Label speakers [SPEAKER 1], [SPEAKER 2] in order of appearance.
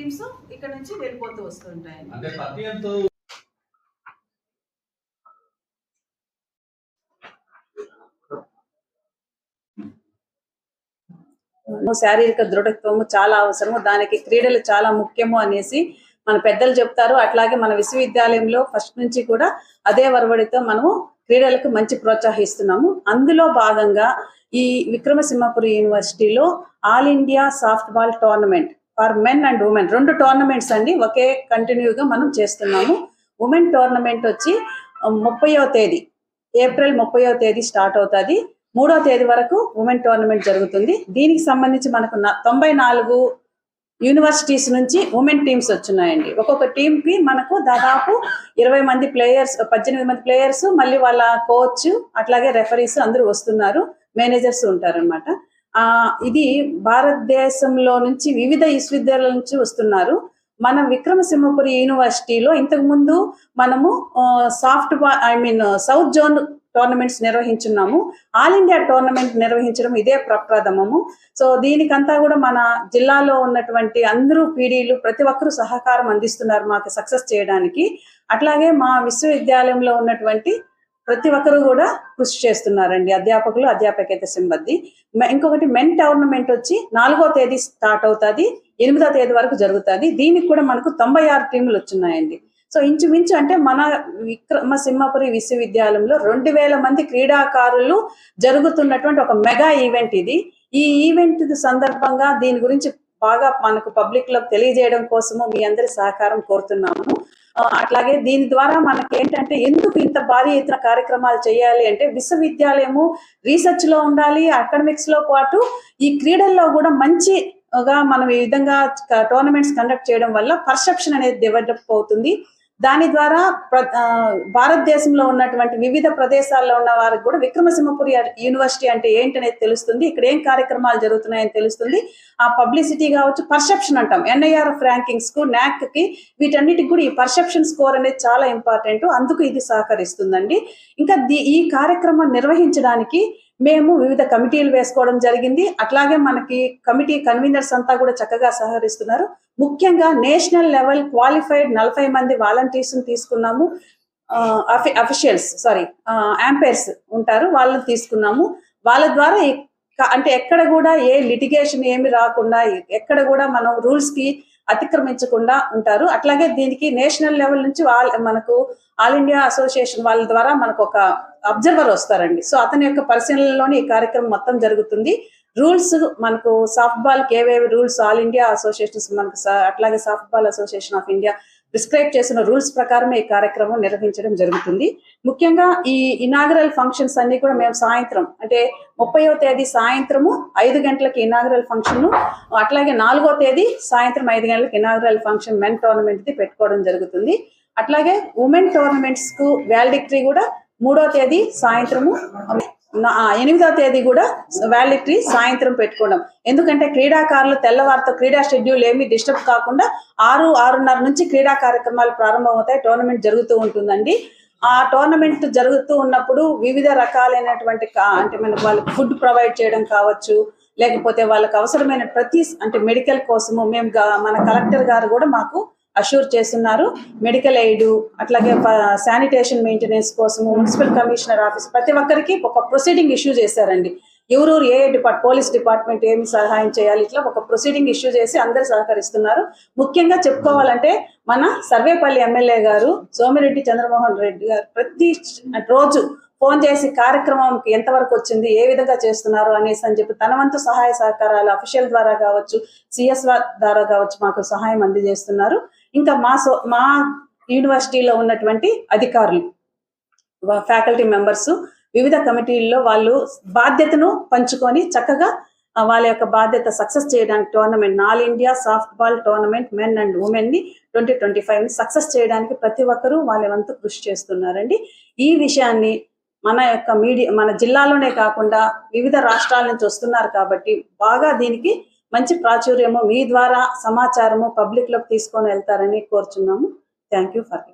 [SPEAKER 1] Teams ఇక్కడ నుంచి వెళ్ళిపోతూ వస్తుంటాయి. శారీరక దృఢత్వము చాలా అవసరము, దానికి క్రీడలు చాలా ముఖ్యము అనేసి మన పెద్దలు చెప్తారు. అట్లాగే మన విశ్వవిద్యాలయంలో ఫస్ట్ నుంచి కూడా అదే వరవడితో మనము క్రీడలకు మంచి ప్రోత్సహిస్తున్నాము. అందులో భాగంగా ఈ విక్రమసింహపురి యూనివర్సిటీలో all India soft ball tournament for men and women 2 tournaments అండి ఒకే కంటిన్యూగా మనం చేస్తున్నాము. ఉమెన్ టోర్నమెంట్ వచ్చి 30వ తేదీ ఏప్రిల్ 30వ తేదీ స్టార్ట్ అవుతుంది. 3వ తేదీ వరకు ఉమెన్ టోర్నమెంట్ జరుగుతుంది. దీనికి సంబంధించి మనకు 94 యూనివర్సిటీస్ నుంచి ఉమెన్ టీమ్స్ వచ్చున్నాయండి. ఒక్కొక్క టీమ్ కి మనకు దాదాపు 20 మంది ప్లేయర్స్, 18 మంది ప్లేయర్స్, మళ్ళీ వాళ్ళ కోచ్, అట్లాగే రెఫరీస్ అందరూ వస్తున్నారు, మేనేజర్స్ ఉంటారనమాట. ఇది భారతదేశంలో నుంచి వివిధ విశ్వవిద్యాలయాల నుంచి వస్తున్నారు. మన విక్రమసింహపురి యూనివర్సిటీలో ఇంతకు ముందు మనము సౌత్ జోన్ టోర్నమెంట్స్ నిర్వహించున్నాము. ఆల్ ఇండియా టోర్నమెంట్ నిర్వహించడం ఇదే ప్రప్రథమము. సో దీనికంతా కూడా మన జిల్లాలో ఉన్నటువంటి అందరూ పీడీలు ప్రతి ఒక్కరూ సహకారం అందిస్తున్నారు మాకు సక్సెస్ చేయడానికి. అట్లాగే మా విశ్వవిద్యాలయంలో ఉన్నటువంటి ప్రతి ఒక్కరు కూడా కృషి చేస్తున్నారండి, అధ్యాపకులు, అధ్యాపకేతర సిబ్బంది. ఇంకొకటి మెన్ టోర్నమెంట్ వచ్చి 4వ తేదీ స్టార్ట్ అవుతుంది, 8వ తేదీ వరకు జరుగుతుంది. దీనికి కూడా మనకు 96 టీములు వచ్చున్నాయండి. సో ఇంచుమించు అంటే మన విక్రమసింహపురి విశ్వవిద్యాలయంలో 2000 మంది క్రీడాకారులు జరుగుతున్నటువంటి ఒక మెగా ఈవెంట్ ఇది. ఈ ఈవెంట్ సందర్భంగా దీని గురించి బాగా మనకు పబ్లిక్ లో తెలియజేయడం కోసము మీ అందరి సహకారం కోరుతున్నాము. అట్లాగే దీని ద్వారా మనకి ఏంటంటే ఎందుకు ఇంత భారీ ఎత్తున కార్యక్రమాలు చేయాలి అంటే విశ్వవిద్యాలయము రీసెర్చ్ లో ఉండాలి, అకాడమిక్స్ లో పాటు ఈ క్రీడల్లో కూడా మంచిగా మనం ఈ విధంగా టోర్నమెంట్స్ కండక్ట్ చేయడం వల్ల పర్సెప్షన్ అనేది డెవలప్ అవుతుంది. దాని ద్వారా భారతదేశంలో ఉన్నటువంటి వివిధ ప్రదేశాల్లో ఉన్న వారికి కూడా విక్రమసింహపురి యూనివర్సిటీ అంటే ఏంటనేది తెలుస్తుంది, ఇక్కడ ఏం కార్యక్రమాలు జరుగుతున్నాయని తెలుస్తుంది. ఆ పబ్లిసిటీ కావచ్చు, పర్సెప్షన్ అంటాం, NIRF ర్యాంకింగ్స్ కు, NAC కి, వీటన్నిటికి కూడా ఈ పర్సెప్షన్ స్కోర్ అనేది చాలా ఇంపార్టెంట్. అందుకు ఇది సహకరిస్తుందండి. ఇంకా ఈ కార్యక్రమం నిర్వహించడానికి మేము వివిధ కమిటీలు వేసుకోవడం జరిగింది. అట్లాగే మనకి కమిటీ కన్వీనర్స్ అంతా కూడా చక్కగా సహకరిస్తున్నారు. ముఖ్యంగా నేషనల్ లెవెల్ క్వాలిఫైడ్ 40 మంది వాలంటీర్స్ తీసుకున్నాము. యాంపైర్స్ ఉంటారు, వాళ్ళని తీసుకున్నాము. వాళ్ళ ద్వారా అంటే ఎక్కడ కూడా ఏ లిటిగేషన్ ఏమి రాకుండా, ఎక్కడ కూడా మనం రూల్స్ కి అతిక్రమించకుండా ఉంటారు. అట్లాగే దీనికి నేషనల్ లెవెల్ నుంచి మనకు ఆల్ ఇండియా అసోసియేషన్ వాళ్ళ ద్వారా మనకు ఒక అబ్జర్వర్ వస్తారండి. సో అతని యొక్క పరిశీలనలోనే ఈ కార్యక్రమం మొత్తం జరుగుతుంది. రూల్స్ మనకు సాఫ్ట్ బాల్ కి ఏవేవి రూల్స్ ఆల్ ఇండియా అసోసియేషన్స్ మనకు, అట్లాగే soft ball association of India prescribe చేసిన రూల్స్ ప్రకారమే ఈ కార్యక్రమం నిర్వహించడం జరుగుతుంది. ముఖ్యంగా ఈ ఇనాగరల్ ఫంక్షన్స్ అన్ని కూడా మేము సాయంత్రం అంటే 30వ తేదీ సాయంత్రము 5 గంటలకు ఇనాగరల్ ఫంక్షన్, అట్లాగే 4వ తేదీ సాయంత్రం 5 గంటలకు inaugural function men tournament the పెట్టుకోవడం జరుగుతుంది. అట్లాగే ఉమెన్ టోర్నమెంట్స్ కు వ్యాలిడిక్టరీ కూడా 3వ తేదీ సాయంత్రము, 8వ తేదీ కూడా వ్యాలిడిక్టరీ సాయంత్రం పెట్టుకోవడం. ఎందుకంటే క్రీడాకారులు తెల్లవారితో క్రీడా షెడ్యూల్ ఏమి డిస్టర్బ్ కాకుండా 6-6:30 నుంచి క్రీడా కార్యక్రమాలు ప్రారంభమవుతాయి, టోర్నమెంట్ జరుగుతూ ఉంటుందండి. ఆ టోర్నమెంట్ జరుగుతూ ఉన్నప్పుడు వివిధ రకాలైనటువంటి అంటే మనకు వాళ్ళకి ఫుడ్ ప్రొవైడ్ చేయడం కావచ్చు, లేకపోతే వాళ్ళకి అవసరమైన ప్రతి అంటే మెడికల్ కోసము మేము మన కలెక్టర్ గారు కూడా మాకు అష్యూర్ చేస్తున్నారు. మెడికల్ ఎయిడ్, అట్లాగే శానిటేషన్ మెయింటెనెన్స్ కోసము మున్సిపల్ కమిషనర్ ఆఫీస్ ప్రతి ఒక్కరికి ఒక ప్రొసీడింగ్ ఇష్యూ చేశారండి. ఎవరు ఏ పోలీస్ డిపార్ట్మెంట్ ఏమి సహాయం చేయాలి, ఇట్లా ఒక ప్రొసీడింగ్ ఇష్యూ చేసి అందరు సహకరిస్తున్నారు. ముఖ్యంగా చెప్పుకోవాలంటే మన సర్వేపల్లి ఎమ్మెల్యే గారు సోమిరెడ్డి చంద్రమోహన్ రెడ్డి గారు ప్రతి రోజు ఫోన్ చేసి కార్యక్రమంకి ఎంతవరకు వచ్చింది, ఏ విధంగా చేస్తున్నారు అనేసి అని చెప్పి తన వంతు సహాయ సహకారాలు అఫీషియల్ ద్వారా కావచ్చు, CS ద్వారా కావచ్చు మాకు సహాయం అందజేస్తున్నారు. ఇంకా మా యూనివర్సిటీలో ఉన్నటువంటి అధికారులు, ఫ్యాకల్టీ మెంబర్స్ వివిధ కమిటీల్లో వాళ్ళు బాధ్యతను పంచుకొని చక్కగా వాళ్ళ యొక్క బాధ్యత సక్సెస్ చేయడానికి tournament all India soft ball tournament men and women ని 2025 సక్సెస్ చేయడానికి ప్రతి ఒక్కరూ వాళ్ళ వంతు కృషి చేస్తున్నారండి. ఈ విషయాన్ని మన జిల్లాలోనే కాకుండా వివిధ రాష్ట్రాల నుంచి వస్తున్నారు కాబట్టి బాగా దీనికి మంచి ప్రాచుర్యము మీ ద్వారా సమాచారము పబ్లిక్ లోకి తీసుకొని వెళ్తారని కోరుచున్నాము. Thank you for